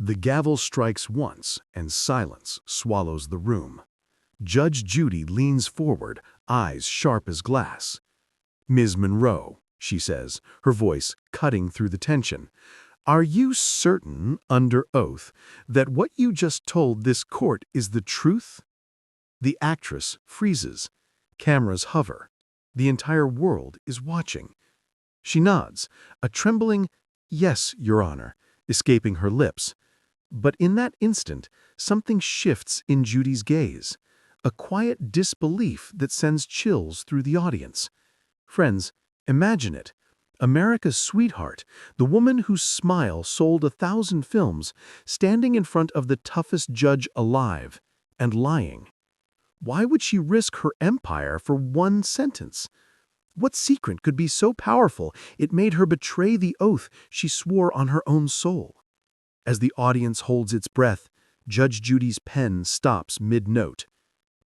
The gavel strikes once, and silence swallows the room. Judge Judy leans forward, eyes sharp as glass. "Ms. Monroe," she says, her voice cutting through the tension, "are you certain, under oath, that what you just told this court is the truth?" The actress freezes. Cameras hover. The entire world is watching. She nods, a trembling, "Yes, Your Honor," escaping her lips. But in that instant, something shifts in Judy's gaze, a quiet disbelief that sends chills through the audience. Friends, imagine it. America's sweetheart, the woman whose smile sold 1,000 films, standing in front of the toughest judge alive, and lying. Why would she risk her empire for one sentence? What secret could be so powerful it made her betray the oath she swore on her own soul? As the audience holds its breath, Judge Judy's pen stops mid-note.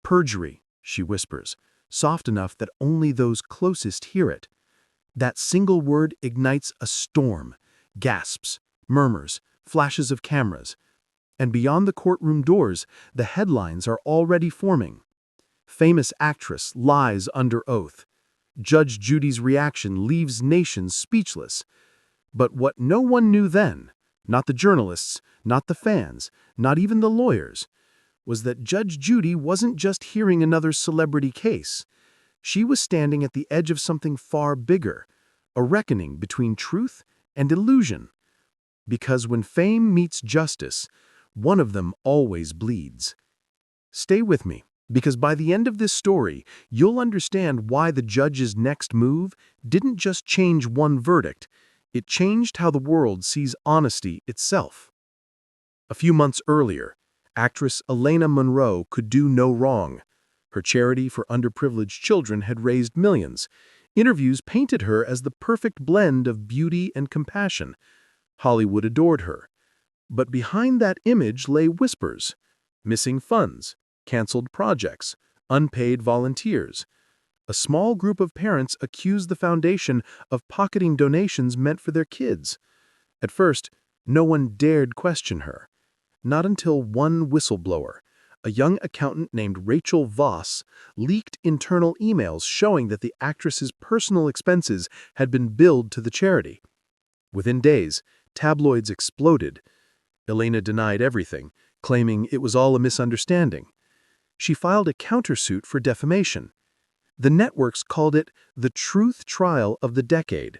"Perjury," she whispers, soft enough that only those closest hear it. That single word ignites a storm, gasps, murmurs, flashes of cameras. And beyond the courtroom doors, the headlines are already forming. "Famous actress lies under oath." Judge Judy's reaction leaves nations speechless. But what no one knew then, not the journalists, not the fans, not even the lawyers, was that Judge Judy wasn't just hearing another celebrity case. She was standing at the edge of something far bigger, a reckoning between truth and illusion. Because when fame meets justice, one of them always bleeds. Stay with me, because by the end of this story, you'll understand why the judge's next move didn't just change one verdict, it changed how the world sees honesty itself. A few months earlier, actress Elena Monroe could do no wrong. Her charity for underprivileged children had raised millions. Interviews painted her as the perfect blend of beauty and compassion. Hollywood adored her. But behind that image lay whispers: missing funds, canceled projects, unpaid volunteers. A small group of parents accused the foundation of pocketing donations meant for their kids. At first, no one dared question her. Not until one whistleblower, a young accountant named Rachel Voss, leaked internal emails showing that the actress's personal expenses had been billed to the charity. Within days, tabloids exploded. Elena denied everything, claiming it was all a misunderstanding. She filed a countersuit for defamation. The networks called it the truth trial of the decade.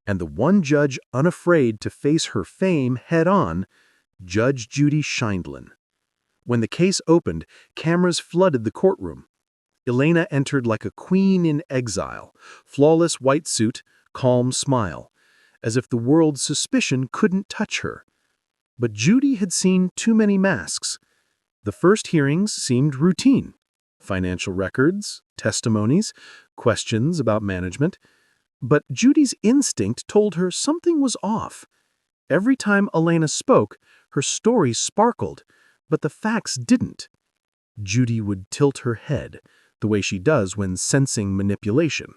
And the one judge unafraid to face her fame head-on, Judge Judy Sheindlin. When the case opened, cameras flooded the courtroom. Elena entered like a queen in exile, flawless white suit, calm smile, as if the world's suspicion couldn't touch her. But Judy had seen too many masks. The first hearings seemed routine. Financial records, testimonies, questions about management. But Judy's instinct told her something was off. Every time Elena spoke, her story sparkled, but the facts didn't. Judy would tilt her head, the way she does when sensing manipulation.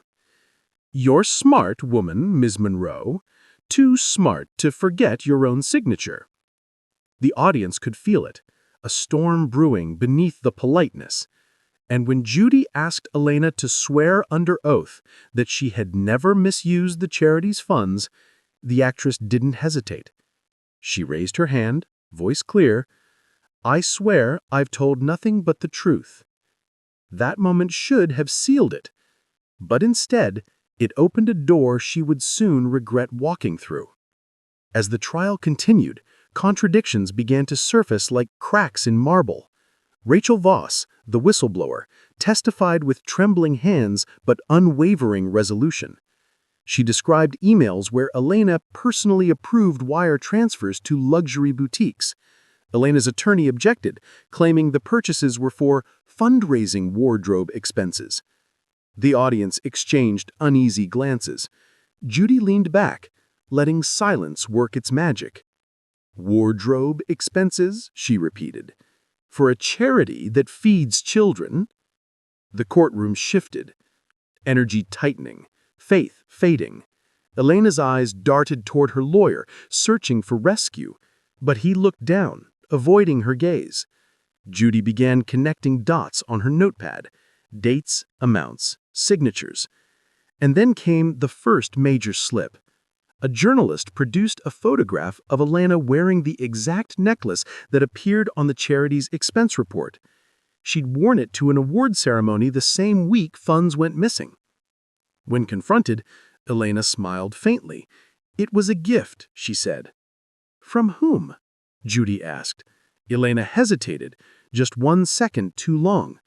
"You're smart, woman, Ms. Monroe. Too smart to forget your own signature." The audience could feel it, a storm brewing beneath the politeness. And when Judy asked Elena to swear under oath that she had never misused the charity's funds, the actress didn't hesitate. She raised her hand, voice clear, "I swear I've told nothing but the truth." That moment should have sealed it. But instead, it opened a door she would soon regret walking through. As the trial continued, contradictions began to surface like cracks in marble. Rachel Voss, the whistleblower, testified with trembling hands but unwavering resolution. She described emails where Elena personally approved wire transfers to luxury boutiques. Elena's attorney objected, claiming the purchases were for fundraising wardrobe expenses. The audience exchanged uneasy glances. Judy leaned back, letting silence work its magic. "Wardrobe expenses?" she repeated. "For a charity that feeds children?" The courtroom shifted, energy tightening, faith fading. Elena's eyes darted toward her lawyer, searching for rescue. But he looked down, avoiding her gaze. Judy began connecting dots on her notepad, dates, amounts, signatures. And then came the first major slip. A journalist produced a photograph of Elena wearing the exact necklace that appeared on the charity's expense report. She'd worn it to an award ceremony the same week funds went missing. When confronted, Elena smiled faintly. "It was a gift," she said. "From whom?" Judy asked. Elena hesitated, just 1 second too long.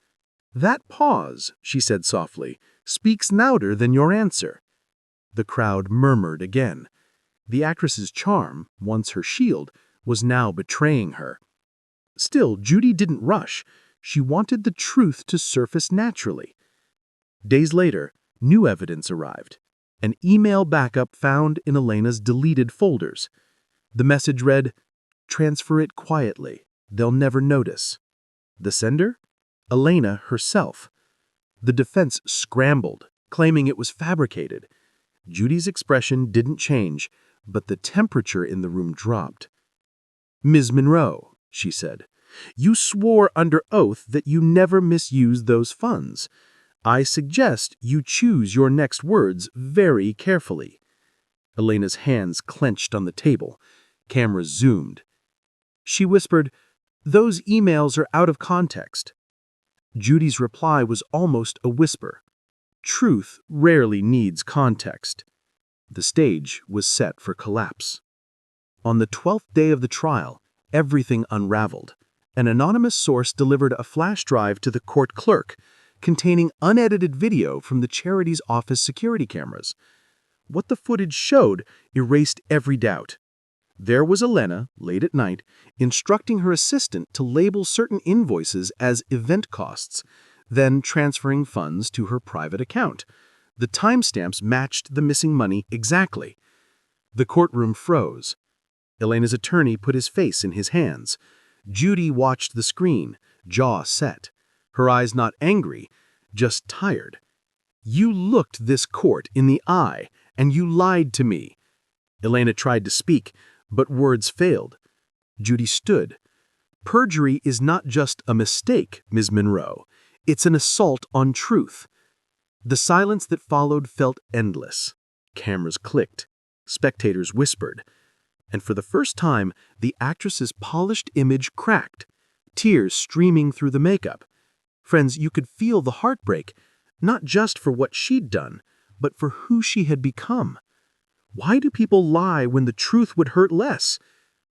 "That pause," she said softly, "speaks louder than your answer." The crowd murmured again. The actress's charm, once her shield, was now betraying her. Still, Judy didn't rush. She wanted the truth to surface naturally. Days later, new evidence arrived. An email backup found in Elena's deleted folders. The message read, "Transfer it quietly. They'll never notice." The sender? Elena herself. The defense scrambled, claiming it was fabricated. Judy's expression didn't change, but the temperature in the room dropped. "Ms. Monroe," she said, "you swore under oath that you never misused those funds. I suggest you choose your next words very carefully." Elena's hands clenched on the table. Cameras zoomed. She whispered, "Those emails are out of context." Judy's reply was almost a whisper. Truth rarely needs context. The stage was set for collapse. On the 12th day of the trial, everything unraveled. An anonymous source delivered a flash drive to the court clerk containing unedited video from the charity's office security cameras. What the footage showed erased every doubt. There was Elena, late at night, instructing her assistant to label certain invoices as event costs, then transferring funds to her private account. The timestamps matched the missing money exactly. The courtroom froze. Elena's attorney put his face in his hands. Judy watched the screen, jaw set. Her eyes not angry, just tired. "You looked this court in the eye, and you lied to me." Elena tried to speak, but words failed. Judy stood. "Perjury is not just a mistake, Ms. Monroe. It's an assault on truth." The silence that followed felt endless. Cameras clicked. Spectators whispered. And for the first time, the actress's polished image cracked, tears streaming through the makeup. Friends, you could feel the heartbreak, not just for what she'd done, but for who she had become. Why do people lie when the truth would hurt less?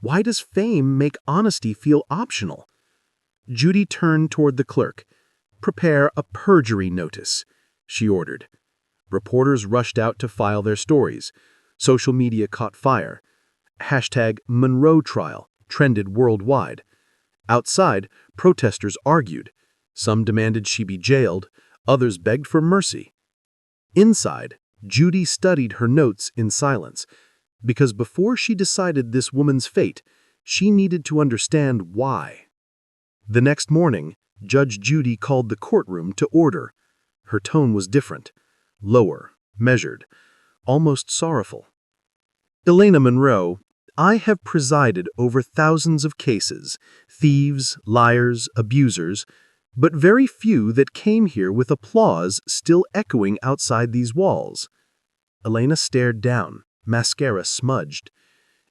Why does fame make honesty feel optional? Judy turned toward the clerk. "Prepare a perjury notice," she ordered. Reporters rushed out to file their stories. Social media caught fire. #Monroe Trial trended worldwide. Outside, protesters argued. Some demanded she be jailed, others begged for mercy. Inside, Judy studied her notes in silence, because before she decided this woman's fate, she needed to understand why. The next morning, Judge Judy called the courtroom to order. Her tone was different, lower, measured, almost sorrowful. "Elena Monroe, I have presided over thousands of cases, thieves, liars, abusers, but very few that came here with applause still echoing outside these walls." Elena stared down, mascara smudged.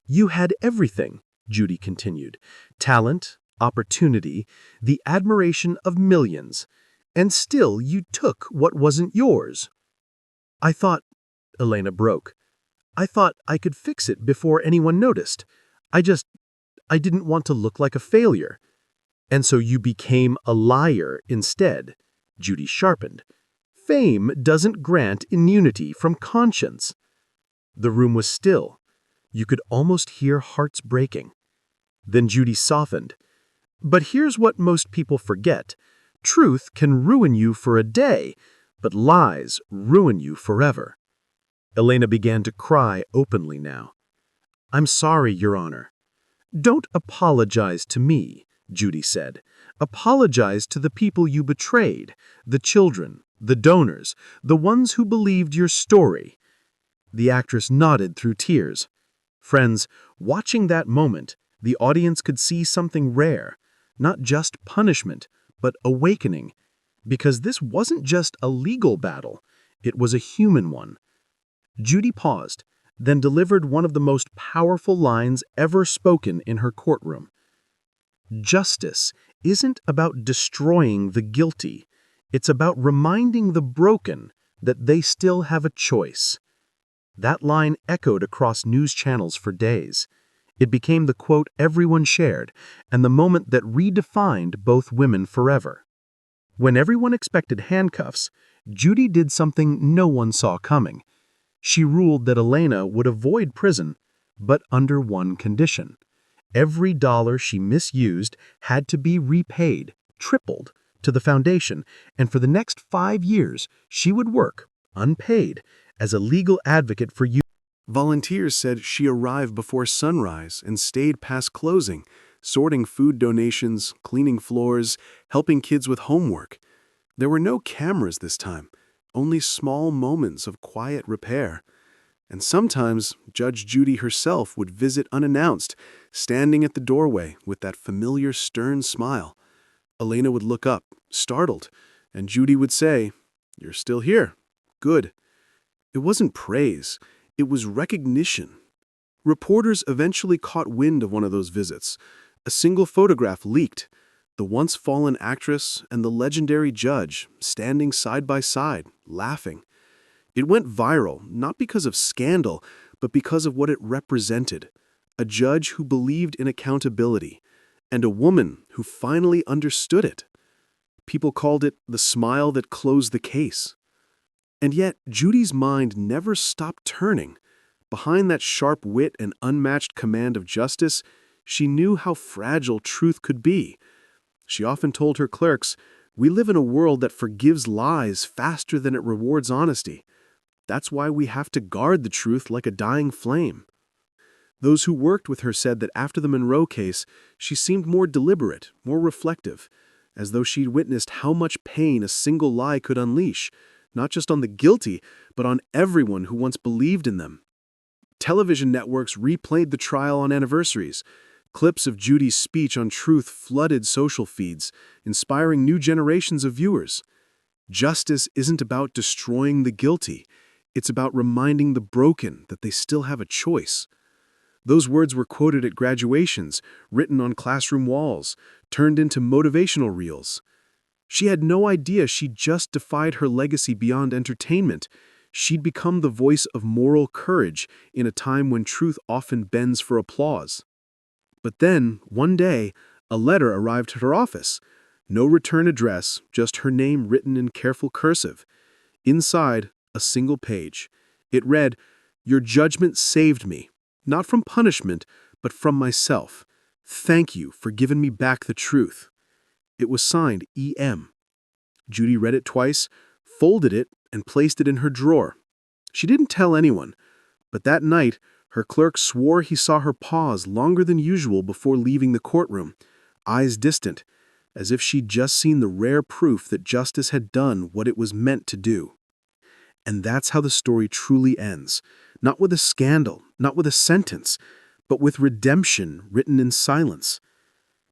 "You had everything," Judy continued. "Talent, opportunity, the admiration of millions, and still you took what wasn't yours." "I thought," Elena broke, "I thought I could fix it before anyone noticed. I didn't want to look like a failure." "And so you became a liar instead," Judy sharpened. "Fame doesn't grant immunity from conscience." The room was still. You could almost hear hearts breaking. Then Judy softened. "But here's what most people forget. Truth can ruin you for a day, but lies ruin you forever." Elena began to cry openly now. "I'm sorry, Your Honor." "Don't apologize to me," Judy said. "Apologize to the people you betrayed, the children, the donors, the ones who believed your story." The actress nodded through tears. Friends, watching that moment, The audience could see something rare, not just punishment, but awakening, because this wasn't just a legal battle, it was a human one. Judy paused, then delivered one of the most powerful lines ever spoken in her courtroom. Justice isn't about destroying the guilty. It's about reminding the broken that they still have a choice. That line echoed across news channels for days. It became the quote everyone shared and the moment that redefined both women forever. When everyone expected handcuffs, Judy did something no one saw coming. She ruled that Elena would avoid prison, but under one condition. Every dollar she misused had to be repaid, tripled, to the foundation, and for the next 5 years, she would work, unpaid, as a legal advocate for youth. Volunteers said she arrived before sunrise and stayed past closing, sorting food donations, cleaning floors, helping kids with homework. There were no cameras this time, only small moments of quiet repair. And sometimes Judge Judy herself would visit unannounced, standing at the doorway with that familiar stern smile. Elena would look up, startled, and Judy would say, "You're still here. Good." It wasn't praise, it was recognition. Reporters eventually caught wind of one of those visits. A single photograph leaked, the once fallen actress and the legendary judge standing side by side, laughing. It went viral, not because of scandal, but because of what it represented. A judge who believed in accountability, and a woman who finally understood it. People called it the smile that closed the case. And yet, Judy's mind never stopped turning. Behind that sharp wit and unmatched command of justice, she knew how fragile truth could be. She often told her clerks, "We live in a world that forgives lies faster than it rewards honesty. That's why we have to guard the truth like a dying flame." Those who worked with her said that after the Monroe case, she seemed more deliberate, more reflective, as though she'd witnessed how much pain a single lie could unleash, not just on the guilty, but on everyone who once believed in them. Television networks replayed the trial on anniversaries. Clips of Judy's speech on truth flooded social feeds, inspiring new generations of viewers. Justice isn't about destroying the guilty. It's about reminding the broken that they still have a choice. Those words were quoted at graduations, written on classroom walls, turned into motivational reels. She had no idea she'd just defied her legacy beyond entertainment. She'd become the voice of moral courage in a time when truth often bends for applause. But then, one day, a letter arrived at her office. No return address, just her name written in careful cursive. Inside, a single page. It read, "Your judgment saved me, not from punishment, but from myself. Thank you for giving me back the truth." It was signed E.M. Judy read it twice, folded it, and placed it in her drawer. She didn't tell anyone, but that night, her clerk swore he saw her pause longer than usual before leaving the courtroom, eyes distant, as if she'd just seen the rare proof that justice had done what it was meant to do. And that's how the story truly ends, not with a scandal, not with a sentence, but with redemption written in silence.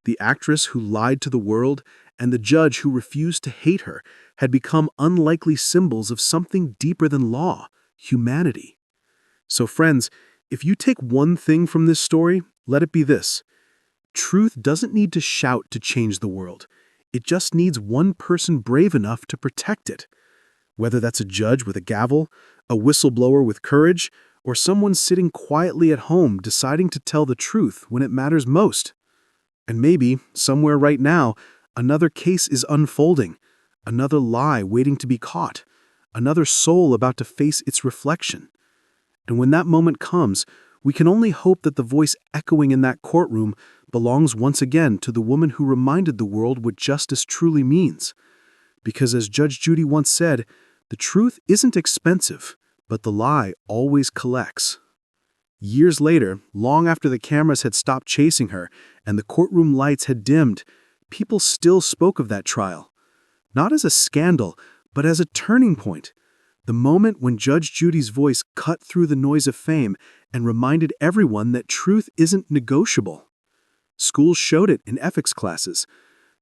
The actress who lied to the world and the judge who refused to hate her had become unlikely symbols of something deeper than law, humanity. So friends, if you take one thing from this story, let it be this. Truth doesn't need to shout to change the world. It just needs one person brave enough to protect it. Whether that's a judge with a gavel, a whistleblower with courage, or someone sitting quietly at home deciding to tell the truth when it matters most. And maybe, somewhere right now, another case is unfolding, another lie waiting to be caught, another soul about to face its reflection. And when that moment comes, we can only hope that the voice echoing in that courtroom belongs once again to the woman who reminded the world what justice truly means. Because as Judge Judy once said, the truth isn't expensive, but the lie always collects. Years later, long after the cameras had stopped chasing her and the courtroom lights had dimmed, people still spoke of that trial. Not as a scandal, but as a turning point. The moment when Judge Judy's voice cut through the noise of fame and reminded everyone that truth isn't negotiable. Schools showed it in ethics classes.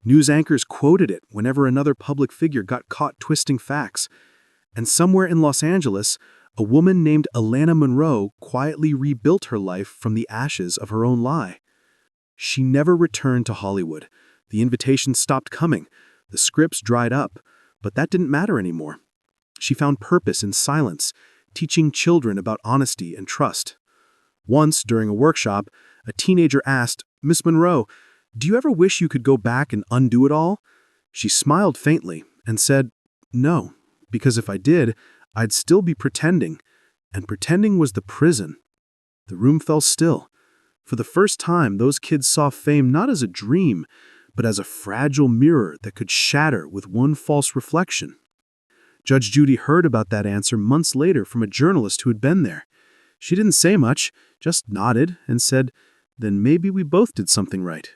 News anchors quoted it whenever another public figure got caught twisting facts. And somewhere in Los Angeles, a woman named Alana Monroe quietly rebuilt her life from the ashes of her own lie. She never returned to Hollywood. The invitations stopped coming. The scripts dried up. But that didn't matter anymore. She found purpose in silence, teaching children about honesty and trust. Once, during a workshop, a teenager asked, "Miss Monroe, do you ever wish you could go back and undo it all?" She smiled faintly and said, "No, because if I did, I'd still be pretending." And pretending was the prison. The room fell still. For the first time, those kids saw fame not as a dream, but as a fragile mirror that could shatter with one false reflection. Judge Judy heard about that answer months later from a journalist who had been there. She didn't say much, just nodded and said, "Then maybe we both did something right."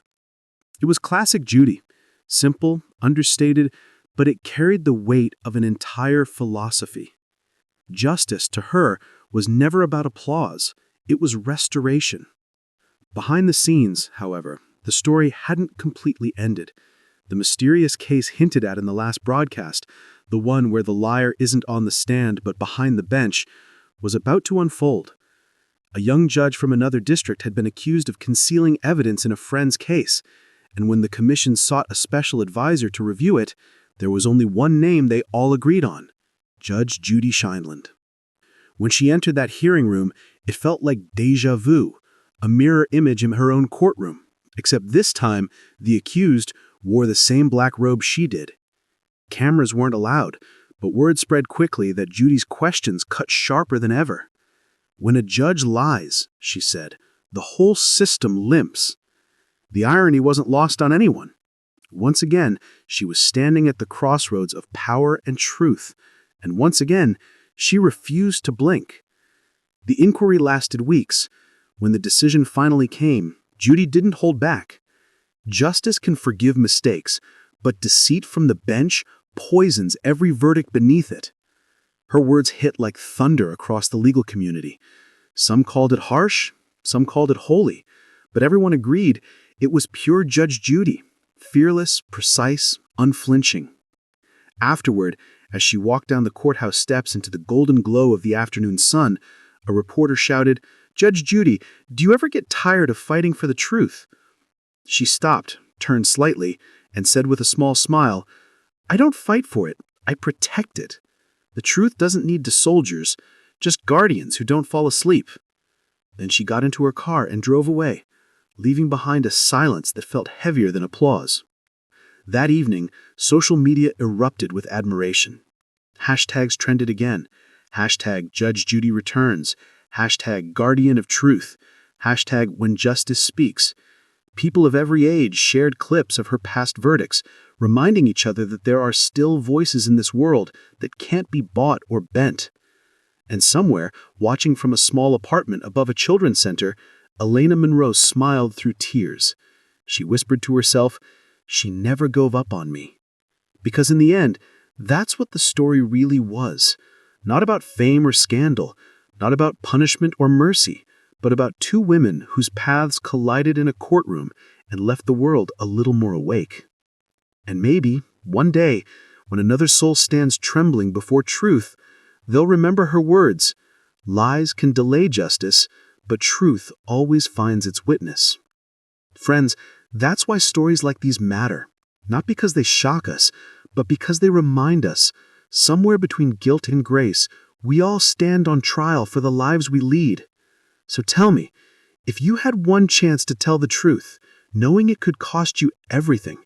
It was classic Judy. Simple, understated, but it carried the weight of an entire philosophy. Justice, to her, was never about applause. It was restoration. Behind the scenes, however, the story hadn't completely ended. The mysterious case hinted at in the last broadcast, the one where the liar isn't on the stand but behind the bench, was about to unfold. A young judge from another district had been accused of concealing evidence in a friend's case, and when the commission sought a special advisor to review it, there was only one name they all agreed on: Judge Judy Shineland. When she entered that hearing room, it felt like déjà vu, a mirror image in her own courtroom, except this time the accused wore the same black robe she did. Cameras weren't allowed, but word spread quickly that Judy's questions cut sharper than ever. "When a judge lies," she said, "the whole system limps." The irony wasn't lost on anyone. Once again, she was standing at the crossroads of power and truth, and once again, she refused to blink. The inquiry lasted weeks. When the decision finally came, Judy didn't hold back. Justice can forgive mistakes, but deceit from the bench poisons every verdict beneath it. Her words hit like thunder across the legal community. Some called it harsh, some called it holy, but everyone agreed it was pure Judge Judy, fearless, precise, unflinching. Afterward, as she walked down the courthouse steps into the golden glow of the afternoon sun, a reporter shouted, "Judge Judy, do you ever get tired of fighting for the truth?" She stopped, turned slightly, and said with a small smile, "I don't fight for it, I protect it. The truth doesn't need soldiers, just guardians who don't fall asleep." Then she got into her car and drove away, leaving behind a silence that felt heavier than applause. That evening, social media erupted with admiration. Hashtags trended again. Hashtag Judge Judy returns. Hashtag Guardian of Truth. Hashtag When Justice Speaks. People of every age shared clips of her past verdicts, reminding each other that there are still voices in this world that can't be bought or bent. And somewhere, watching from a small apartment above a children's center, Alana Monroe smiled through tears. She whispered to herself, "She never gave up on me." Because in the end, that's what the story really was. Not about fame or scandal, not about punishment or mercy, but about two women whose paths collided in a courtroom and left the world a little more awake. And maybe, one day, when another soul stands trembling before truth, they'll remember her words: "Lies can delay justice, but truth always finds its witness." Friends, that's why stories like these matter. Not because they shock us, but because they remind us, somewhere between guilt and grace, we all stand on trial for the lives we lead. So tell me, if you had one chance to tell the truth, knowing it could cost you everything,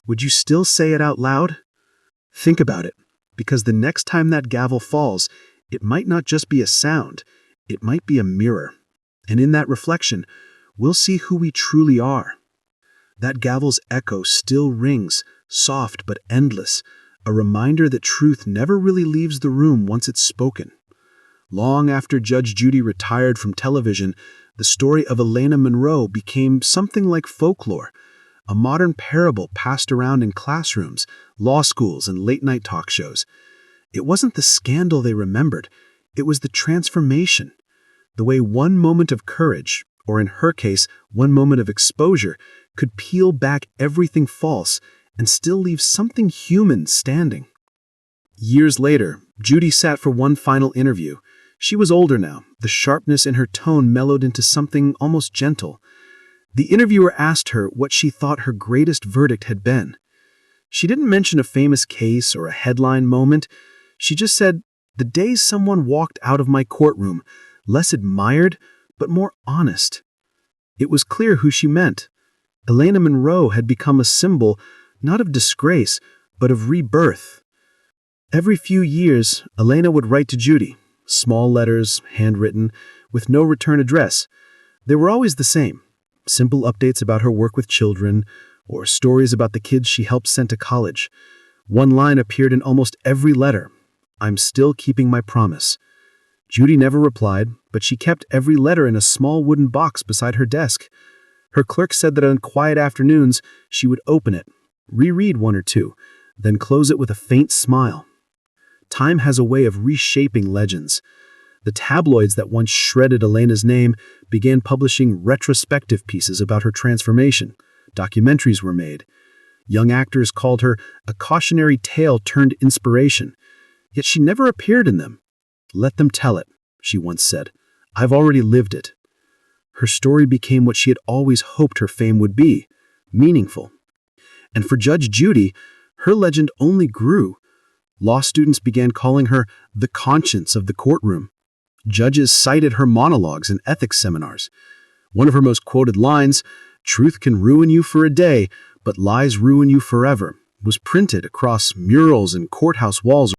would you still say it out loud? Think about it, because the next time that gavel falls, it might not just be a sound, it might be a mirror. And in that reflection, we'll see who we truly are. That gavel's echo still rings, soft but endless, a reminder that truth never really leaves the room once it's spoken. Long after Judge Judy retired from television, the story of Alana Monroe became something like folklore, a modern parable passed around in classrooms, law schools, and late-night talk shows. It wasn't the scandal they remembered, it was the transformation. The way one moment of courage, or in her case, one moment of exposure, could peel back everything false and still leave something human standing. Years later, Judy sat for one final interview. She was older now. The sharpness in her tone mellowed into something almost gentle. The interviewer asked her what she thought her greatest verdict had been. She didn't mention a famous case or a headline moment. She just said, "The day someone walked out of my courtroom, less admired, but more honest." It was clear who she meant. Elena Monroe had become a symbol, not of disgrace, but of rebirth. Every few years, Elena would write to Judy, small letters, handwritten, with no return address. They were always the same, simple updates about her work with children, or stories about the kids she helped send to college. One line appeared in almost every letter: "I'm still keeping my promise." Judy never replied, but she kept every letter in a small wooden box beside her desk. Her clerk said that on quiet afternoons, she would open it, reread one or two, then close it with a faint smile. Time has a way of reshaping legends. The tabloids that once shredded Elena's name began publishing retrospective pieces about her transformation. Documentaries were made. Young actors called her a cautionary tale turned inspiration. Yet she never appeared in them. "Let them tell it," she once said. "I've already lived it." Her story became what she had always hoped her fame would be: meaningful. And for Judge Judy, her legend only grew. Law students began calling her the conscience of the courtroom. Judges cited her monologues in ethics seminars. One of her most quoted lines, "Truth can ruin you for a day, but lies ruin you forever," was printed across murals and courthouse walls